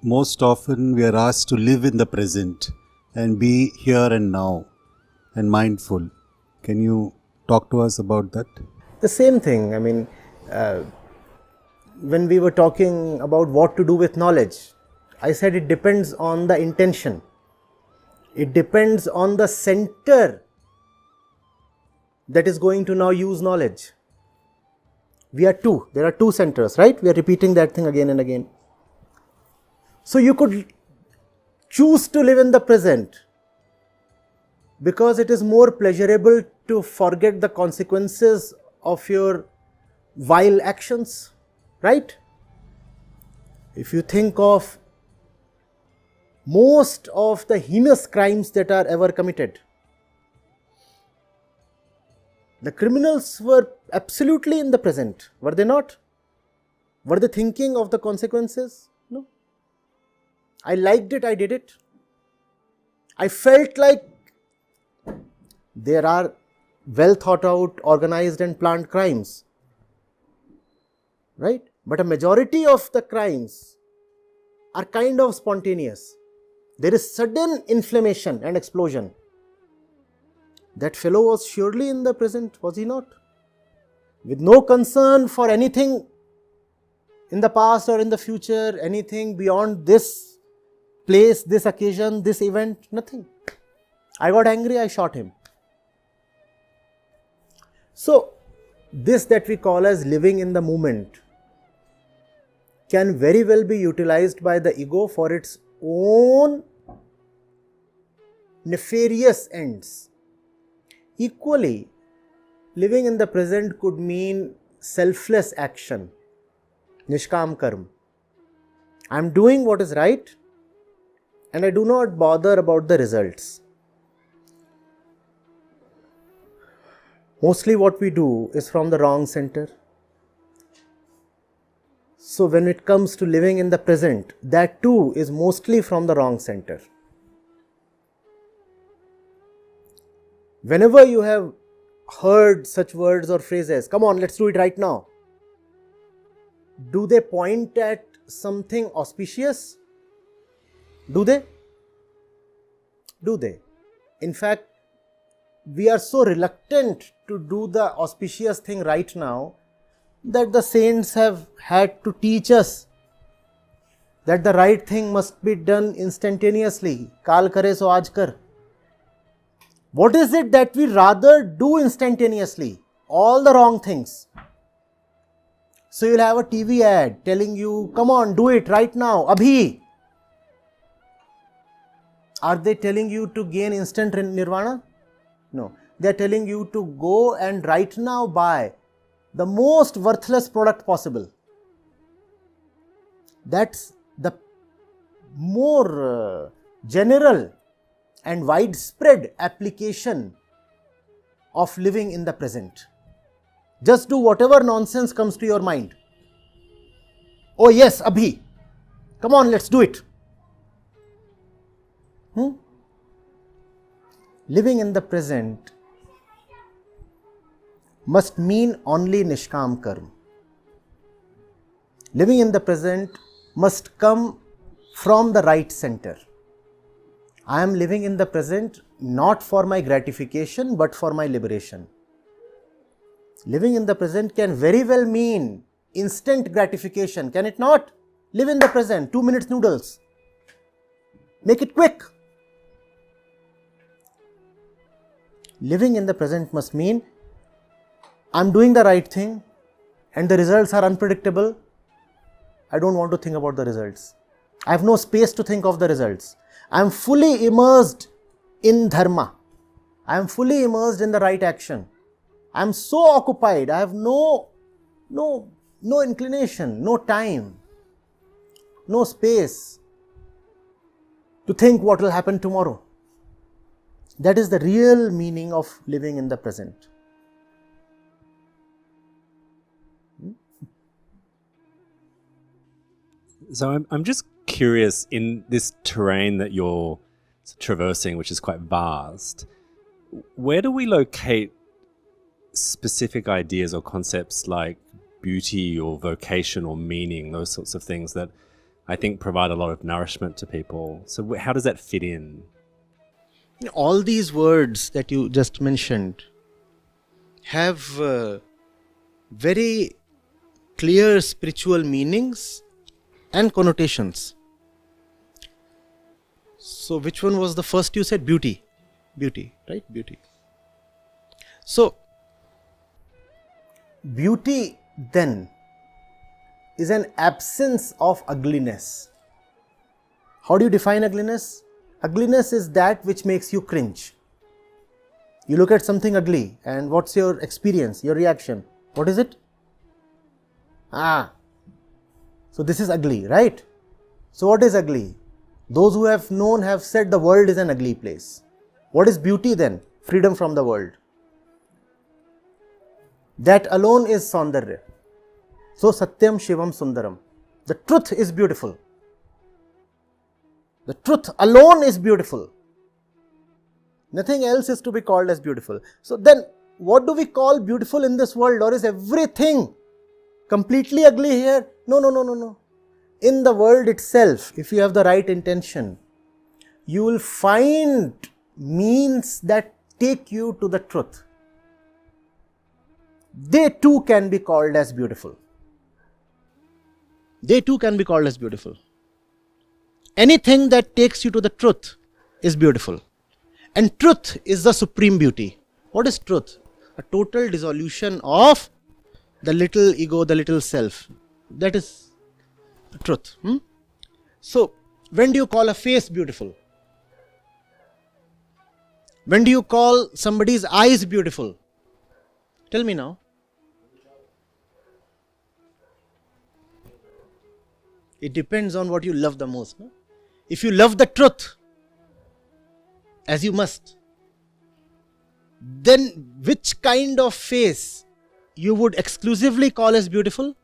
Most often we are asked to live in the present and be here and now and mindful. Can you talk to us about that? The same thing, when we were talking about what to do with knowledge, I said it depends on the intention. It depends on the center that is going to now use knowledge. There are two centers, right? We are repeating that thing again and again. So you could choose to live in the present because it is more pleasurable to forget the consequences of your vile actions, right? If you think of most of the heinous crimes that are ever committed, the criminals were absolutely in the present, were they not? Were they thinking of the consequences? No. I liked it, I did it. I felt like there are well thought out, organized and planned crimes, right? But a majority of the crimes are kind of spontaneous. There is sudden inflammation and explosion. That fellow was surely in the present, was he not? With no concern for anything in the past or in the future, anything beyond this place, this occasion, this event, nothing. I got angry, I shot him. So, this that we call as living in the moment can very well be utilized by the ego for its own nefarious ends. Equally, living in the present could mean selfless action, nishkam karma. I am doing what is right and I do not bother about the results. Mostly what we do is from the wrong center. So when it comes to living in the present, that too is mostly from the wrong center. Whenever you have heard such words or phrases, come on, let's do it right now, do they point at something auspicious? Do they? Do they? In fact, we are so reluctant to do the auspicious thing right now that the saints have had to teach us that the right thing must be done instantaneously. Kal kare so aaj kar. What is it that we rather do instantaneously? All the wrong things. So you'll have a TV ad telling you, come on, do it right now, abhi. Are they telling you to gain instant nirvana? No. They are telling you to go and right now buy the most worthless product possible. That's the more general and widespread application of living in the present. Just do whatever nonsense comes to your mind. Oh yes, abhi. Come on, let's do it. Living in the present must mean only nishkam karma. Living in the present must come from the right center. I am living in the present not for my gratification but for my liberation. Living in the present can very well mean instant gratification, can it not? Live in the present, 2 minutes noodles. Make it quick. Living in the present must mean I am doing the right thing and the results are unpredictable. I don't want to think about the results. I have no space to think of the results. I am fully immersed in dharma. I am fully immersed in the right action. I am so occupied. I have no inclination, no time, no space to think what will happen tomorrow. That is the real meaning of living in the present. So I'm just curious, in this terrain that you're traversing, which is quite vast, where do we locate specific ideas or concepts like beauty or vocation or meaning, those sorts of things that I think provide a lot of nourishment to people. So how does that fit in? All these words that you just mentioned have very clear spiritual meanings and connotations. So which one was the first you said? Beauty. Beauty, right? Beauty. So beauty then is an absence of ugliness. How do you define ugliness? Ugliness is that which makes you cringe. You look at something ugly and what's your experience, your reaction? What is it? So this is ugly, right? So what is ugly? Those who have known have said the world is an ugly place. What is beauty then? Freedom from the world. That alone is Saundarya. So Satyam Shivam Sundaram. The truth is beautiful. The truth alone is beautiful. Nothing else is to be called as beautiful. So then what do we call beautiful in this world? Or is everything completely ugly here? No. In the world itself, if you have the right intention, you will find means that take you to the truth. They too can be called as beautiful. They too can be called as beautiful. Anything that takes you to the truth is beautiful. And truth is the supreme beauty. What is truth? A total dissolution of the little ego, the little self. That is truth. So, when do you call a face beautiful? When do you call somebody's eyes beautiful? Tell me now. It depends on what you love the most. No? If you love the truth, as you must, then which kind of face you would exclusively call as beautiful?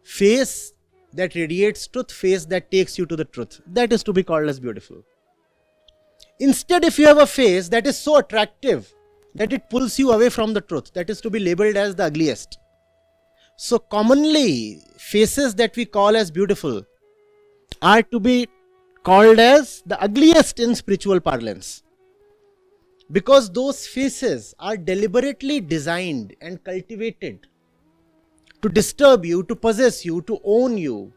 Face that radiates truth, face that takes you to the truth. That is to be called as beautiful. Instead, if you have a face that is so attractive that it pulls you away from the truth, that is to be labeled as the ugliest. So commonly, faces that we call as beautiful are to be called as the ugliest in spiritual parlance. Because those faces are deliberately designed and cultivated to disturb you, to possess you, to own you,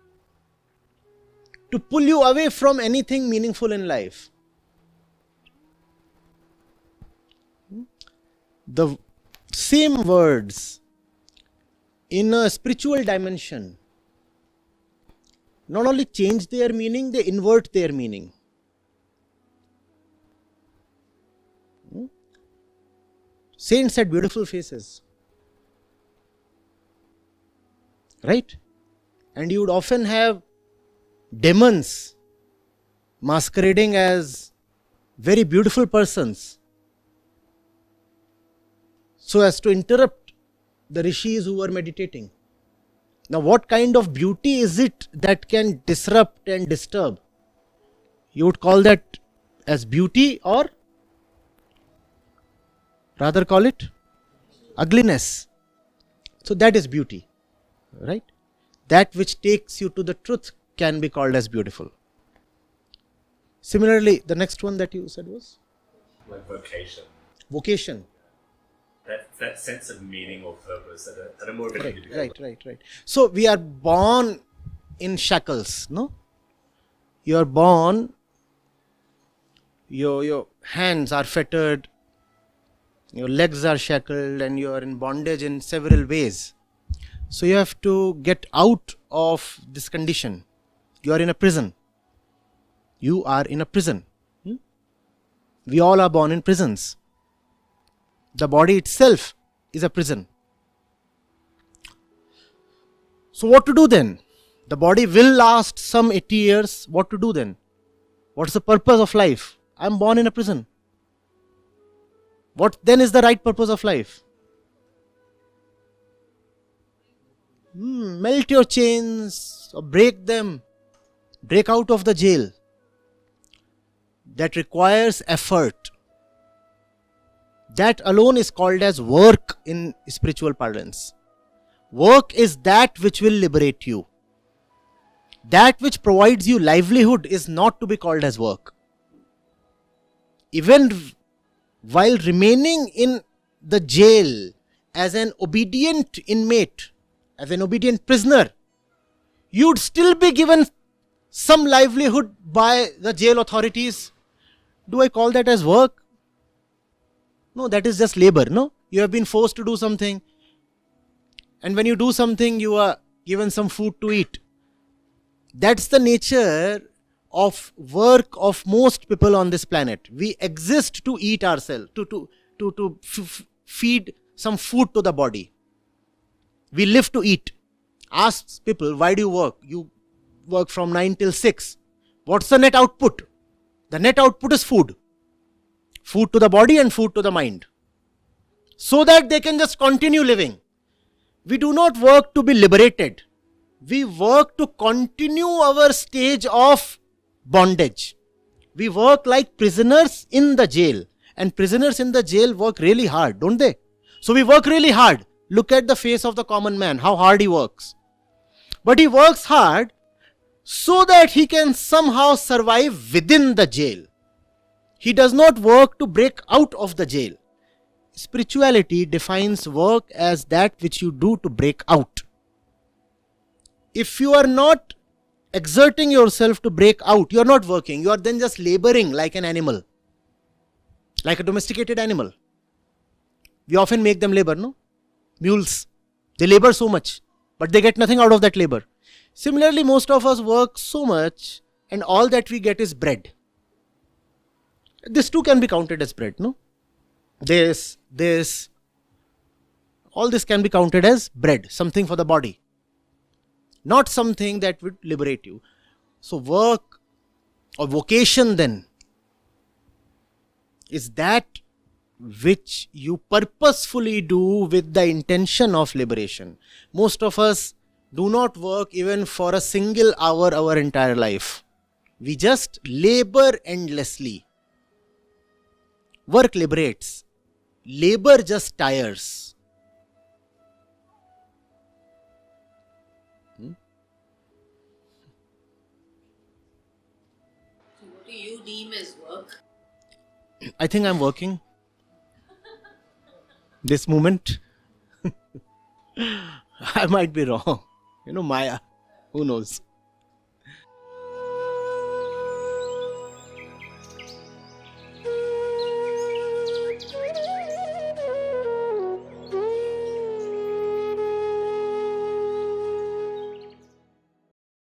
to pull you away from anything meaningful in life. The same words in a spiritual dimension not only change their meaning, they invert their meaning. Saints had beautiful faces, right? And you would often have demons masquerading as very beautiful persons so as to interrupt the rishis who were meditating. Now, what kind of beauty is it that can disrupt and disturb? You would call that as beauty, or rather call it ugliness. So that is beauty, right? That which takes you to the truth can be called as beautiful. Similarly, the next one that you said was? Like vocation. Vocation. That sense of meaning or purpose that are more individual. Right. So we are born in shackles, no? You are born, your hands are fettered, your legs are shackled, and you are in bondage in several ways. So you have to get out of this condition. You are in a prison. You are in a prison. We all are born in prisons. The body itself is a prison. So what to do then? The body will last some 80 years. What to do then? What's the purpose of life? I am born in a prison. What then is the right purpose of life? Melt your chains or break them. Break out of the jail. That requires effort. That alone is called as work in spiritual parlance. Work is that which will liberate you. That which provides you livelihood is not to be called as work. Even while remaining in the jail as an obedient inmate, as an obedient prisoner, you'd still be given some livelihood by the jail authorities. Do I call that as work? No, that is just labor, no? You have been forced to do something. And when you do something, you are given some food to eat. That's the nature of work of most people on this planet. We exist to eat ourselves, to feed some food to the body. We live to eat. Ask people, why do you work? You work from 9 till 6. What's the net output? The net output is food. Food to the body and food to the mind. So that they can just continue living. We do not work to be liberated. We work to continue our stage of bondage. We work like prisoners in the jail. And prisoners in the jail work really hard, don't they? So we work really hard. Look at the face of the common man, how hard he works. But he works hard so that he can somehow survive within the jail. He does not work to break out of the jail. Spirituality defines work as that which you do to break out. If you are not exerting yourself to break out, you are not working. You are then just laboring like an animal, like a domesticated animal. We often make them labor, no? Mules. They labor so much, but they get nothing out of that labor. Similarly, most of us work so much and all that we get is bread. This too can be counted as bread, no? This, all this can be counted as bread, something for the body. Not something that would liberate you. So work or vocation then is that which you purposefully do with the intention of liberation. Most of us do not work even for a single hour our entire life. We just labor endlessly. Work liberates. Labor just tires. So what do you deem as work? I think I'm working. This moment. I might be wrong. Maya. Who knows?